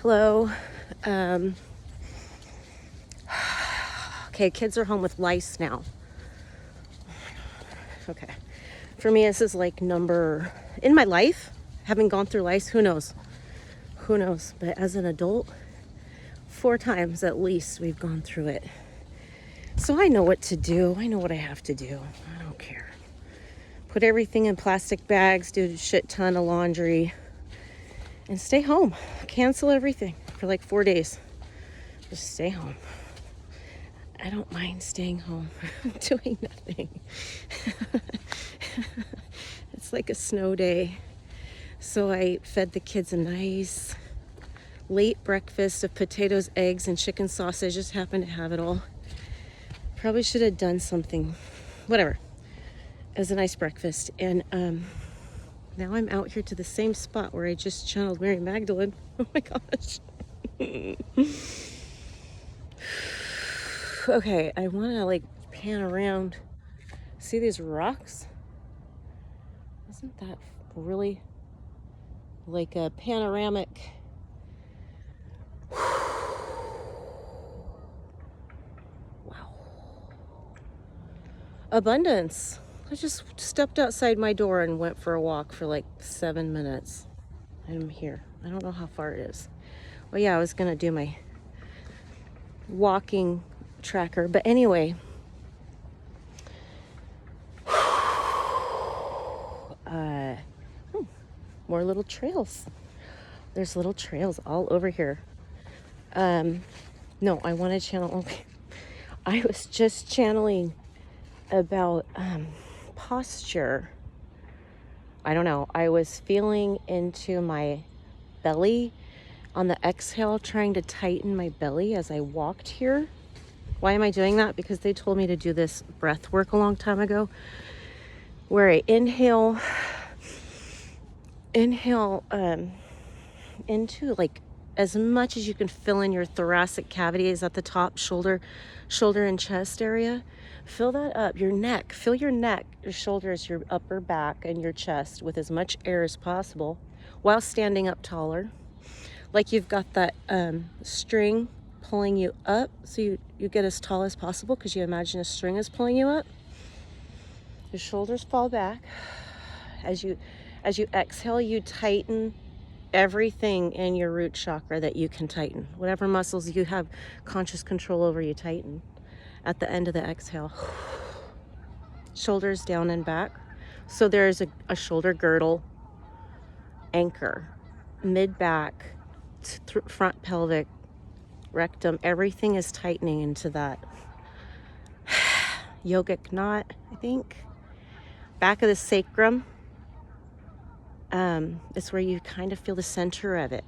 Hello. Okay, kids are home with lice now. Okay. For me, this is like number, in my life, having gone through lice, who knows? Who knows? But as an adult, 4 times at least we've gone through it. So I know what to do. I know what I have to do. I don't care. Put everything in plastic bags, do a shit ton of laundry, and stay home. Cancel everything for like 4 days. Just stay home. I don't mind staying home, doing nothing. It's like a snow day. So I fed the kids a nice late breakfast of potatoes, eggs, and chicken sausage. Just happened to have it all. Probably should have done something, whatever, as a nice breakfast. And now I'm out here to the same spot where I just channeled Mary Magdalene. Oh my gosh. Okay, I want to like pan around. See these rocks? Isn't that really like a panoramic? Wow. Abundance. I just stepped outside my door and went for a walk for like 7 minutes. I'm here. I don't know how far it is. Well, yeah, I was gonna do my walking tracker, but anyway, more little trails. There's little trails all over here. No, I want to channel. Okay. I was just channeling about posture. I don't know. I was feeling into my belly on the exhale, trying to tighten my belly as I walked here. Why am I doing that? Because they told me to do this breath work a long time ago, where I inhale into like as much as you can fill in your thoracic cavities at the top, shoulder and chest area. Fill that up. Your neck, fill your neck, your shoulders, your upper back, and your chest with as much air as possible while standing up taller. Like you've got that string pulling you up, so you get as tall as possible because you imagine a string is pulling you up. Your shoulders fall back. As you exhale, you tighten everything in your root chakra that you can tighten. Whatever muscles you have conscious control over, you tighten at the end of the exhale. Shoulders down and back. So there's a shoulder girdle, anchor, mid-back, front pelvic, rectum. Everything is tightening into that yogic knot, I think. Back of the sacrum. It's where you kind of feel the center of it.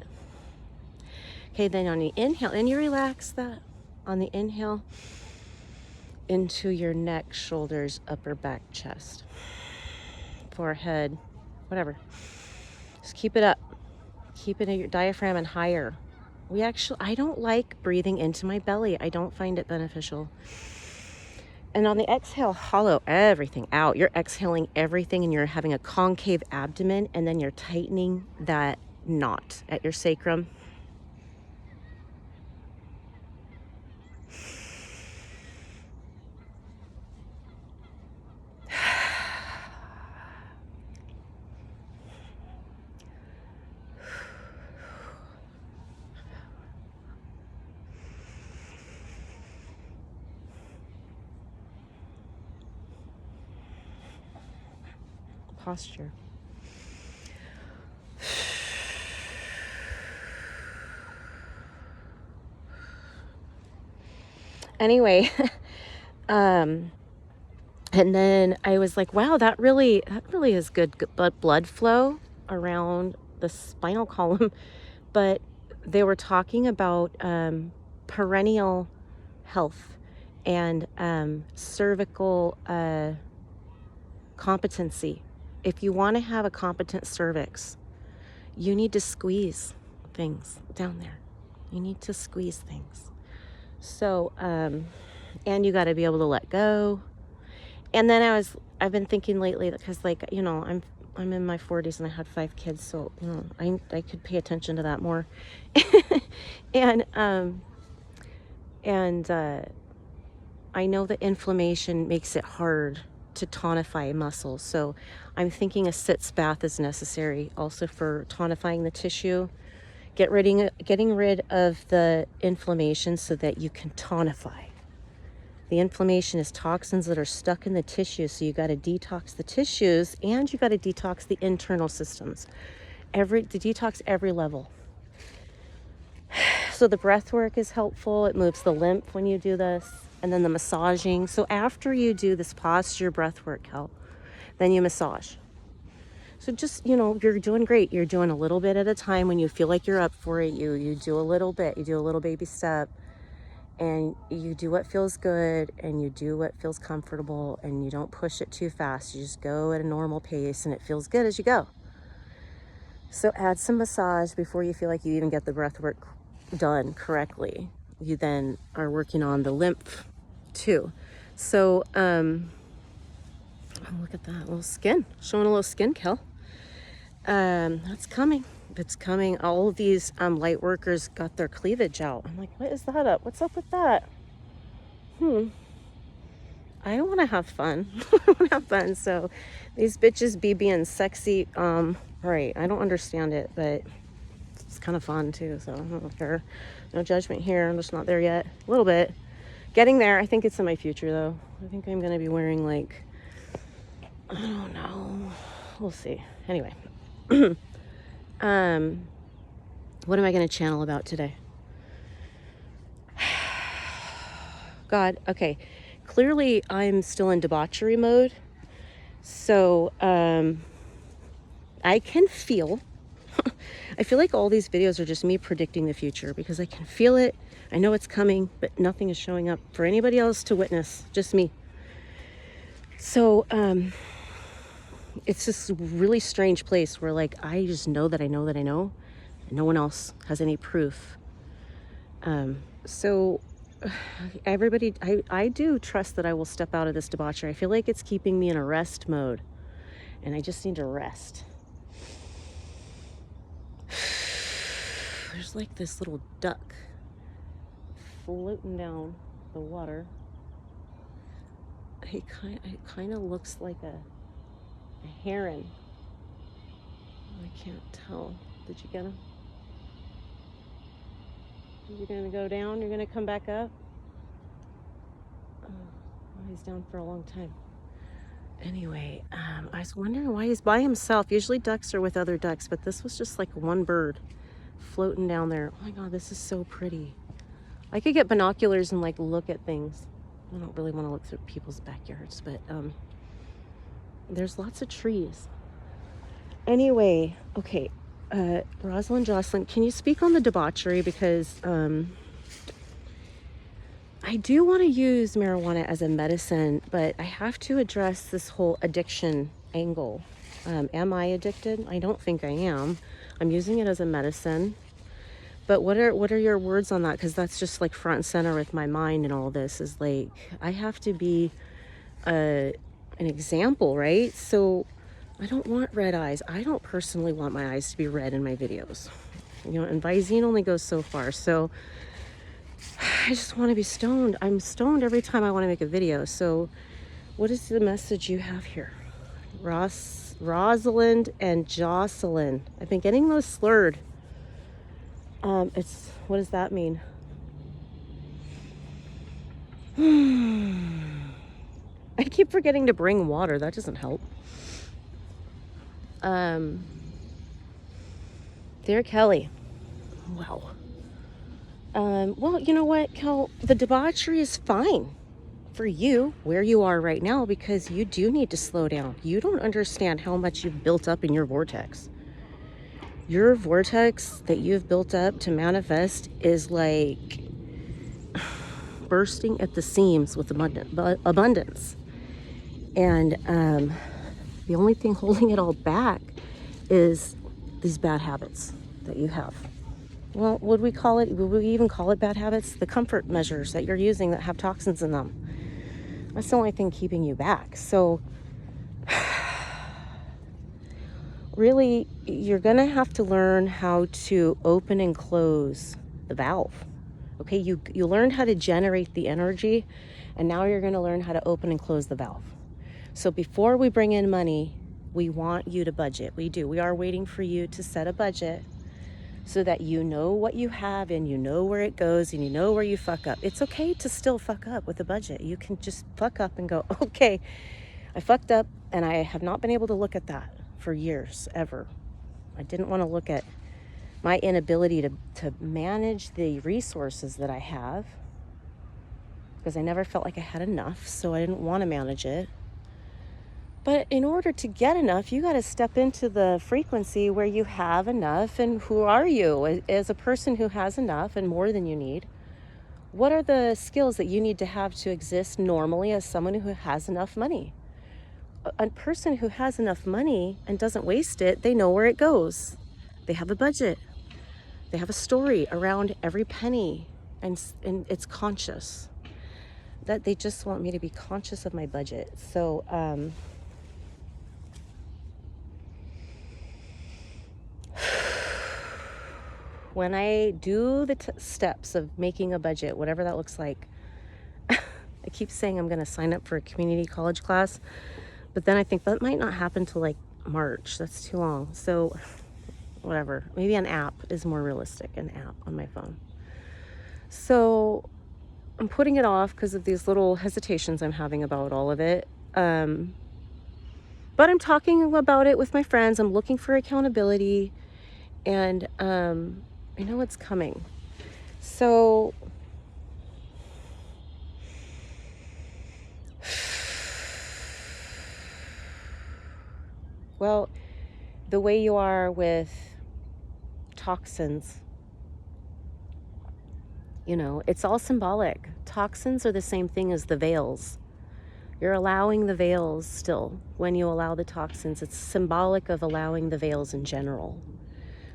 Okay, then on the inhale, and you relax that. On the inhale, into your neck, shoulders, upper back, chest, forehead, whatever. Just keep it up. Keep it in your diaphragm and higher. I don't like breathing into my belly. I don't find it beneficial. And on the exhale, hollow everything out. You're exhaling everything and you're having a concave abdomen, and then you're tightening that knot at your sacrum. Posture. Anyway, and then I was like, wow, that really is good blood flow around the spinal column. But they were talking about perineal health and cervical competency. If you want to have a competent cervix, you need to squeeze things down there. You need to squeeze things. So, and you got to be able to let go. And then I've been thinking lately, because like, you know, I'm in my 40s and I had 5 kids, so you know, I could pay attention to that more. and I know that inflammation makes it hard to tonify muscles, so I'm thinking a sitz bath is necessary also for tonifying the tissue, getting rid of the inflammation so that you can tonify. The inflammation is toxins that are stuck in the tissue, so you got to detox the tissues and you got to detox the internal systems. Detox every level. So the breath work is helpful. It moves the lymph when you do this, and then the massaging. So after you do this posture breath work, then you massage. So just, you know, you're doing great. You're doing a little bit at a time. When you feel like you're up for it, you do a little bit. You do a little baby step. And you do what feels good, and you do what feels comfortable, and you don't push it too fast. You just go at a normal pace, and it feels good as you go. So add some massage before you feel like you even get the breath work done correctly. You then are working on the lymph too. So oh, look at that little skin, showing a little skin, Kel. That's coming. It's coming. All of these light workers got their cleavage out. I'm like, what is that up? What's up with that? I want to have fun. I want to have fun. So these bitches be being sexy. Right. I don't understand it, but it's kind of fun too. So I don't care. No judgment here. I'm just not there yet. A little bit. Getting there. I think it's in my future though. I think I'm going to be wearing like, I don't know. We'll see. Anyway. What am I going to channel about today? God, okay. Clearly, I'm still in debauchery mode. So, I can feel, I feel like all these videos are just me predicting the future because I can feel it. I know it's coming, but nothing is showing up for anybody else to witness, just me. So, it's this really strange place where like I just know that I know that I know, and no one else has any proof. So everybody, I do trust that I will step out of this debauchery. I feel like it's keeping me in a rest mode, and I just need to rest. There's like this little duck floating down the water. It kind of looks like a heron. I can't tell. Did you get him? You're gonna go down, you're gonna come back up. Oh, he's down for a long time. Anyway, I was wondering why he's by himself. Usually ducks are with other ducks, but this was just like one bird floating down there. Oh my God, this is so pretty. I could get binoculars and like look at things. I don't really want to look through people's backyards, but there's lots of trees. Anyway, okay, Rosalind Jocelyn, can you speak on the debauchery? Because I do want to use marijuana as a medicine, but I have to address this whole addiction angle. Am I addicted? I don't think I am. I'm using it as a medicine. But what are your words on that? Because that's just like front and center with my mind and all this is like, I have to be an example, right? So I don't want red eyes. I don't personally want my eyes to be red in my videos. You know, and Visine only goes so far. So I just want to be stoned. I'm stoned every time I want to make a video. So what is the message you have here? Rosalind and Jocelyn. I've been getting those slurred. What does that mean? I keep forgetting to bring water. That doesn't help. Dear Kelly. Wow. Well, you know what, Kel? The debauchery is fine for you where you are right now because you do need to slow down. You don't understand how much you've built up in your vortex. Your vortex that you've built up to manifest is like bursting at the seams with abundance. And the only thing holding it all back is these bad habits that you have. Well, would we even call it bad habits? The comfort measures that you're using that have toxins in them. That's the only thing keeping you back. So really, you're going to have to learn how to open and close the valve. Okay, you learned how to generate the energy, and now you're going to learn how to open and close the valve. So before we bring in money, we want you to budget. We do. We are waiting for you to set a budget so that you know what you have and you know where it goes and you know where you fuck up. It's okay to still fuck up with a budget. You can just fuck up and go, okay, I fucked up, and I have not been able to look at that for years, ever. I didn't want to look at my inability to manage the resources that I have because I never felt like I had enough, so I didn't want to manage it. But in order to get enough, you got to step into the frequency where you have enough. And who are you as a person who has enough and more than you need? What are the skills that you need to have to exist normally as someone who has enough money? A person who has enough money and doesn't waste it, they know where it goes. They have a budget. They have a story around every penny, and it's conscious. That they just want me to be conscious of my budget. So, when I do the steps of making a budget, whatever that looks like, I keep saying I'm going to sign up for a community college class, but then I think that might not happen till like March. That's too long. So whatever, maybe an app is more realistic, an app on my phone. So I'm putting it off because of these little hesitations I'm having about all of it. But I'm talking about it with my friends. I'm looking for accountability, and I know it's coming. So well, the way you are with toxins, it's all symbolic. Toxins are the same thing as the veils. You're allowing the veils still. When you allow the toxins, it's symbolic of allowing the veils in general.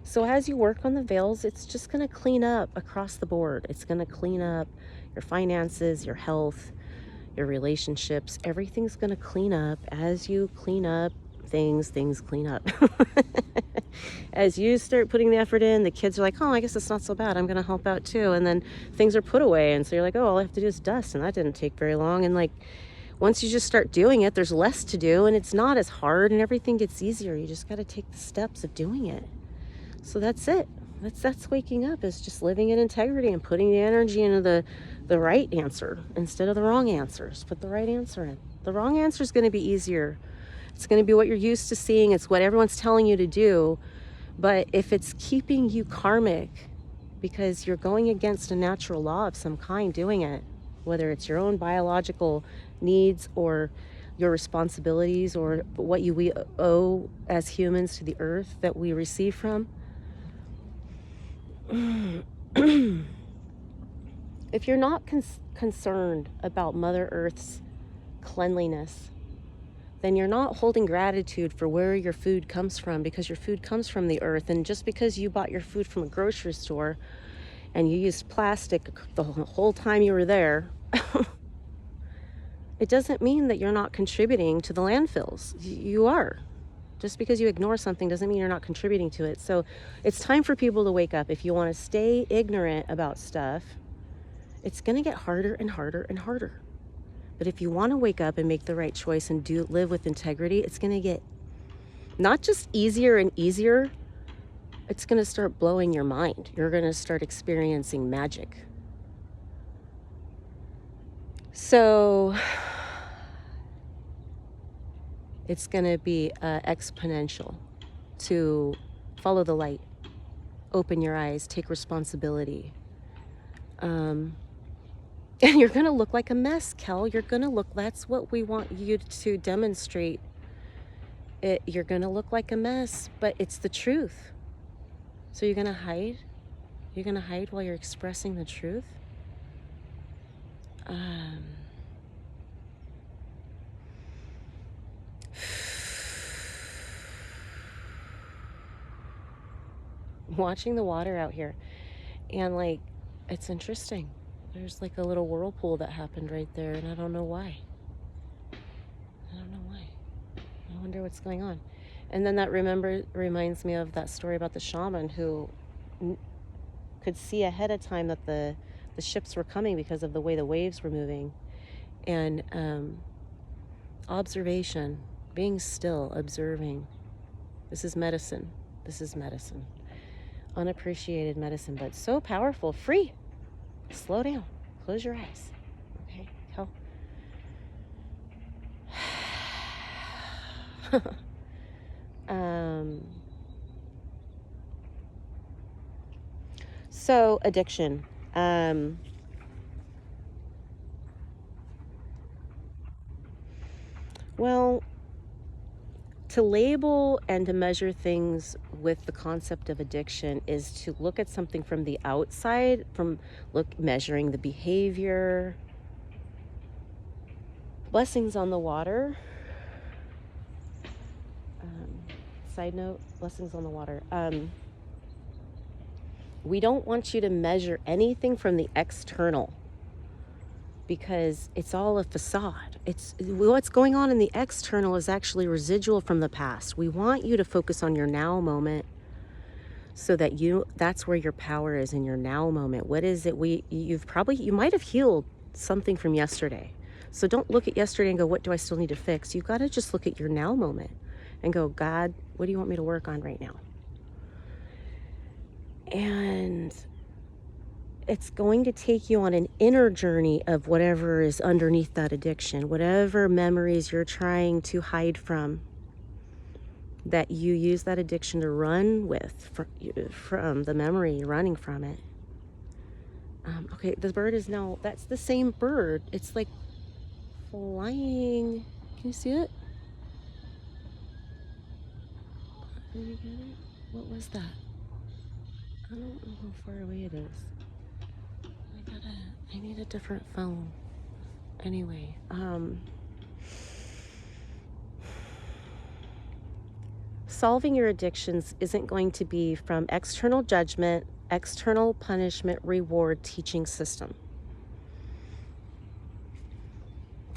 So as you work on the veils, it's just going to clean up across the board. It's going to clean up your finances, your health, your relationships. Everything's going to clean up as you clean up things clean up. As you start putting the effort in, the kids are like, oh, I guess it's not so bad. I'm going to help out too. And then things are put away. And so you're like, oh, all I have to do is dust. And that didn't take very long. And like, once you just start doing it, there's less to do and it's not as hard and everything gets easier. You just got to take the steps of doing it. So that's it. That's waking up, is just living in integrity and putting the energy into the right answer instead of the wrong answers. Put the right answer in. The wrong answer is going to be easier. It's going to be what you're used to seeing. It's what everyone's telling you to do. But if it's keeping you karmic because you're going against a natural law of some kind doing it, whether it's your own biological needs or your responsibilities or what we owe as humans to the earth that we receive from, if you're not concerned about Mother Earth's cleanliness, then you're not holding gratitude for where your food comes from, because your food comes from the earth. And just because you bought your food from a grocery store and you used plastic the whole time you were there, it doesn't mean that you're not contributing to the landfills. You are. Just because you ignore something doesn't mean you're not contributing to it. So it's time for people to wake up. If you want to stay ignorant about stuff, it's going to get harder and harder and harder. But if you want to wake up and make the right choice and live with integrity, it's going to get not just easier and easier. It's going to start blowing your mind. You're going to start experiencing magic. So it's going to be exponential to follow the light, open your eyes, take responsibility. And you're going to look like a mess, Kel. You're going to look, that's what we want you to demonstrate. You're going to look like a mess, but it's the truth. So you're going to hide? You're going to hide while you're expressing the truth? Watching the water out here, and like, it's interesting. There's like a little whirlpool that happened right there, and I don't know why. I wonder what's going on. And then that reminds me of that story about the shaman who could see ahead of time that the ships were coming because of the way the waves were moving. And observation, being still, observing. This is medicine. This is medicine. Unappreciated medicine, but so powerful. Free. Slow down. Close your eyes. Okay? Hell. So addiction. Well, to label and to measure things with the concept of addiction is to look at something from the outside, measuring the behavior. Blessings on the water. Side note, blessings on the water. We don't want you to measure anything from the external, because it's all a facade. What's going on in the external is actually residual from the past. We want you to focus on your now moment, so that that's where your power is, in your now moment. What is it? You might have healed something from yesterday. So don't look at yesterday and go, what do I still need to fix? You've got to just look at your now moment and go, God, what do you want me to work on right now? And it's going to take you on an inner journey of whatever is underneath that addiction, whatever memories you're trying to hide from, that you use that addiction to run with, from the memory, running from it. Okay, the bird is now, that's the same bird. It's like flying. Can you see it? Did you get it? What was that? I don't know how far away it is. I need a different phone. Anyway, solving your addictions isn't going to be from external judgment, external punishment, reward, teaching system.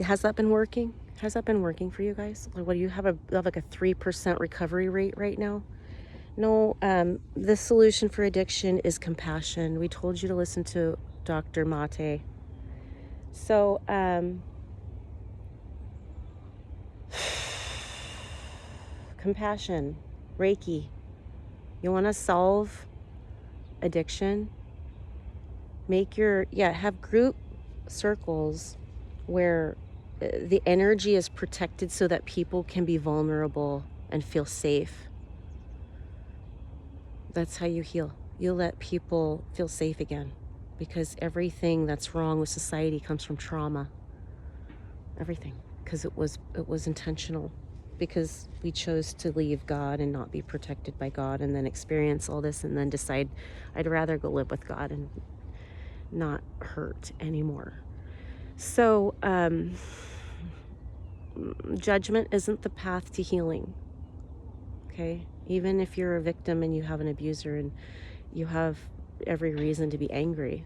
Has that been working? Has that been working for you guys? What do you have like a 3% recovery rate right now? No, the solution for addiction is compassion. We told you to listen to Dr. Mate. So, compassion, Reiki. You want to solve addiction? Have group circles where the energy is protected so that people can be vulnerable and feel safe. That's how you heal. You let people feel safe again, because everything that's wrong with society comes from trauma. Everything, because it was intentional, because we chose to leave God and not be protected by God, and then experience all this and then decide I'd rather go live with God and not hurt anymore. So judgment isn't the path to healing. Okay, even if you're a victim and you have an abuser and you have every reason to be angry,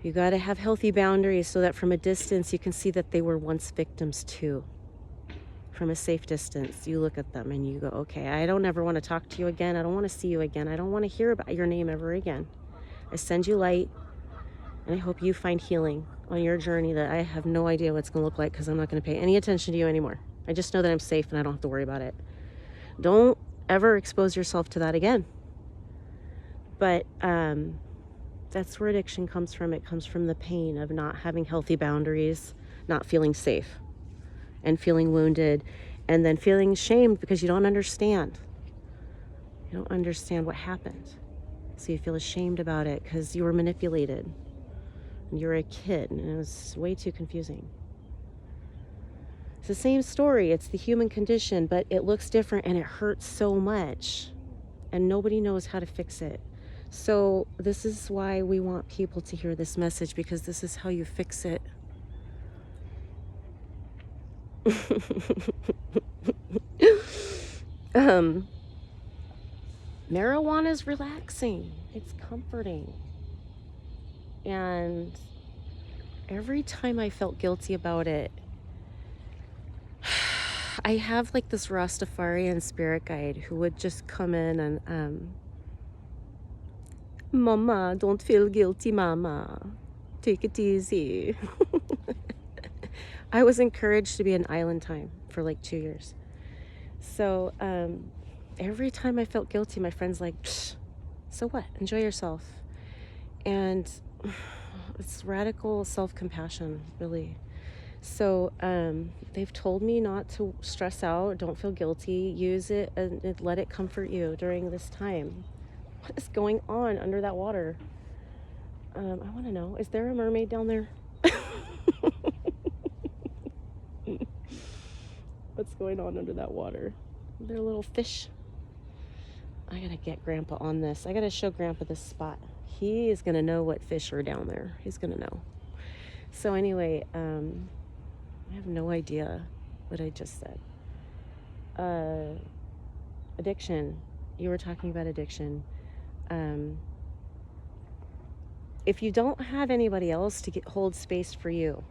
you got to have healthy boundaries so that from a distance you can see that they were once victims too. From a safe distance, you look at them and you go, okay, I don't ever want to talk to you again. I don't want to see you again. I don't want to hear about your name ever again. I send you light, and I hope you find healing on your journey that I have no idea what's going to look like, because I'm not going to pay any attention to you anymore. I just know that I'm safe and I don't have to worry about it. Don't ever expose yourself to that again. But that's where addiction comes from. It comes from the pain of not having healthy boundaries, not feeling safe, and feeling wounded, and then feeling shamed because you don't understand. You don't understand what happened. So you feel ashamed about it because you were manipulated. And you were a kid, and it was way too confusing. It's the same story. It's the human condition, but it looks different and it hurts so much, and nobody knows how to fix it. So this is why we want people to hear this message, because this is how you fix it. Marijuana is relaxing. It's comforting. And every time I felt guilty about it, I have like this Rastafarian spirit guide who would just come in and, Mama, don't feel guilty, Mama. Take it easy. I was encouraged to be in island time for like 2 years. So every time I felt guilty, my friend's like, so what? Enjoy yourself. And it's radical self-compassion, really. So they've told me not to stress out, don't feel guilty, use it and let it comfort you during this time. What is going on under that water? I want to know, is there a mermaid down there? What's going on under that water? Are there little fish? I gotta get Grandpa on this. I gotta show Grandpa this spot. He is gonna know what fish are down there. He's gonna know. So anyway, I have no idea what I just said. Addiction. You were talking about addiction. If you don't have anybody else to hold space for you,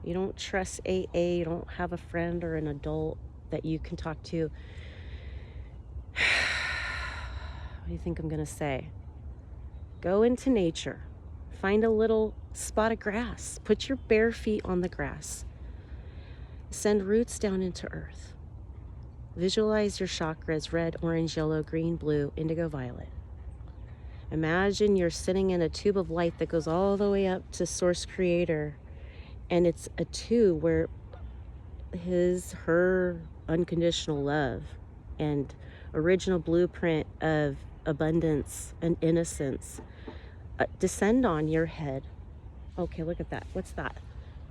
you don't trust AA, you don't have a friend or an adult that you can talk to, what do you think I'm gonna say? Go into nature. Find a little spot of grass. Put your bare feet on the grass. Send roots down into earth. Visualize your chakras: red, orange, yellow, green, blue, indigo, violet. Imagine you're sitting in a tube of light that goes all the way up to Source Creator. And it's a tube where her unconditional love and original blueprint of abundance and innocence descend on your head. Okay, look at that. What's that?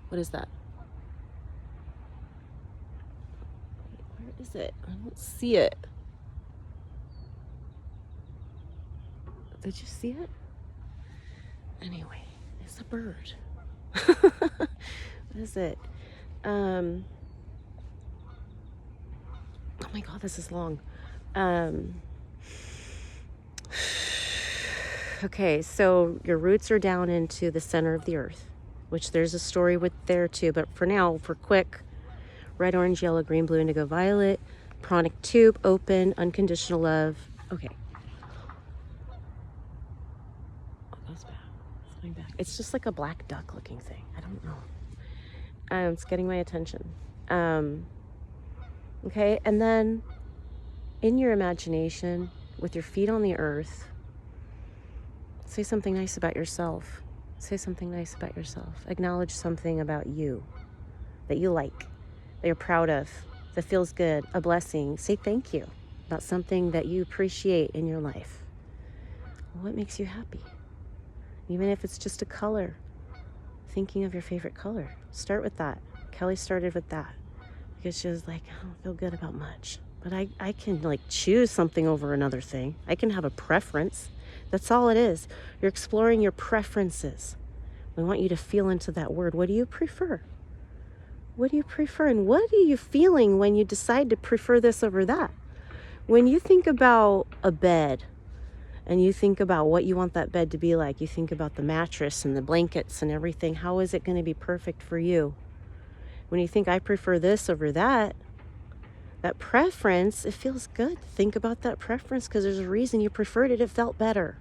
What is that? Where is it? I don't see it. Did you see it? Anyway, it's a bird. What is it? Oh my God, this is long. Okay, so your roots are down into the center of the earth, which there's a story with there too, but for now, for quick, red, orange, yellow, green, blue, indigo, violet, pranic tube, open, unconditional love. Okay. Oh, that's bad. It's going back. It's just like a black duck looking thing. I don't know. It's getting my attention. Okay, and then in your imagination, with your feet on the earth, say something nice about yourself. Say something nice about yourself. Acknowledge something about you that you like, that you're proud of, that feels good, a blessing. Say thank you about something that you appreciate in your life. What makes you happy? Even if it's just a color, thinking of your favorite color. Start with that. Kelly started with that because she was like, I don't feel good about much. But I can like choose something over another thing. I can have a preference. That's all it is. You're exploring your preferences. We want you to feel into that word. What do you prefer? What do you prefer? And what are you feeling when you decide to prefer this over that? When you think about a bed and you think about what you want that bed to be like, you think about the mattress and the blankets and everything, how is it going to be perfect for you? When you think I prefer this over that, that preference, it feels good. Think about that preference because there's a reason you preferred it. It felt better.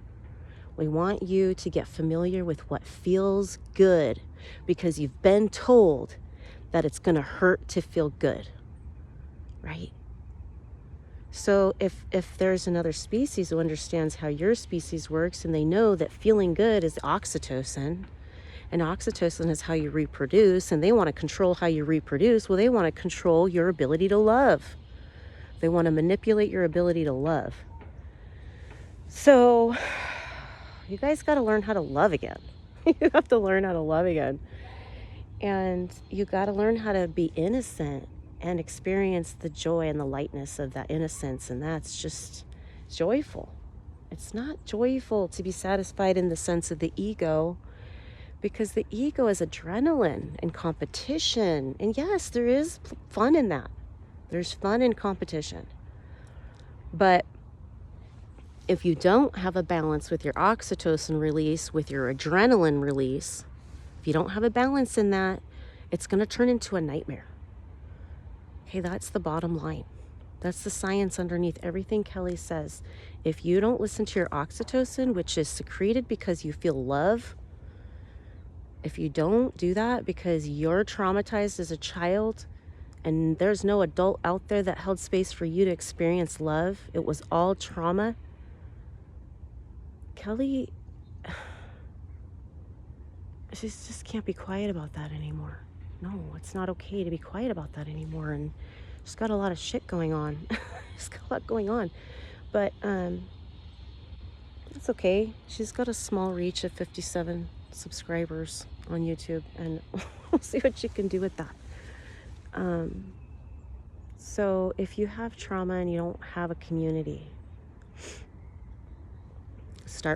We want you to get familiar with what feels good because you've been told that it's going to hurt to feel good, right? So if there's another species who understands how your species works and they know that feeling good is oxytocin, and oxytocin is how you reproduce, and they want to control how you reproduce, well, they want to control your ability to love. They want to manipulate your ability to love. So you guys got to learn how to love again. You have to learn how to love again. And you got to learn how to be innocent and experience the joy and the lightness of that innocence. And that's just joyful. It's not joyful to be satisfied in the sense of the ego, because the ego is adrenaline and competition. And yes, there is fun in that. There's fun in competition. But if you don't have a balance with your oxytocin release, with your adrenaline release, if you don't have a balance in that, it's going to turn into a nightmare. Okay, that's the bottom line. That's the science underneath everything Kelly says. If you don't listen to your oxytocin, which is secreted because you feel love, if you don't do that because you're traumatized as a child and there's no adult out there that held space for you to experience love, it was all trauma. Kelly, she just can't be quiet about that anymore. No, it's not okay to be quiet about that anymore. And she's got a lot of shit going on. She's got a lot going on. But it's okay. She's got a small reach of 57 subscribers on YouTube, and we'll see what she can do with that. So if you have trauma and you don't have a community, start with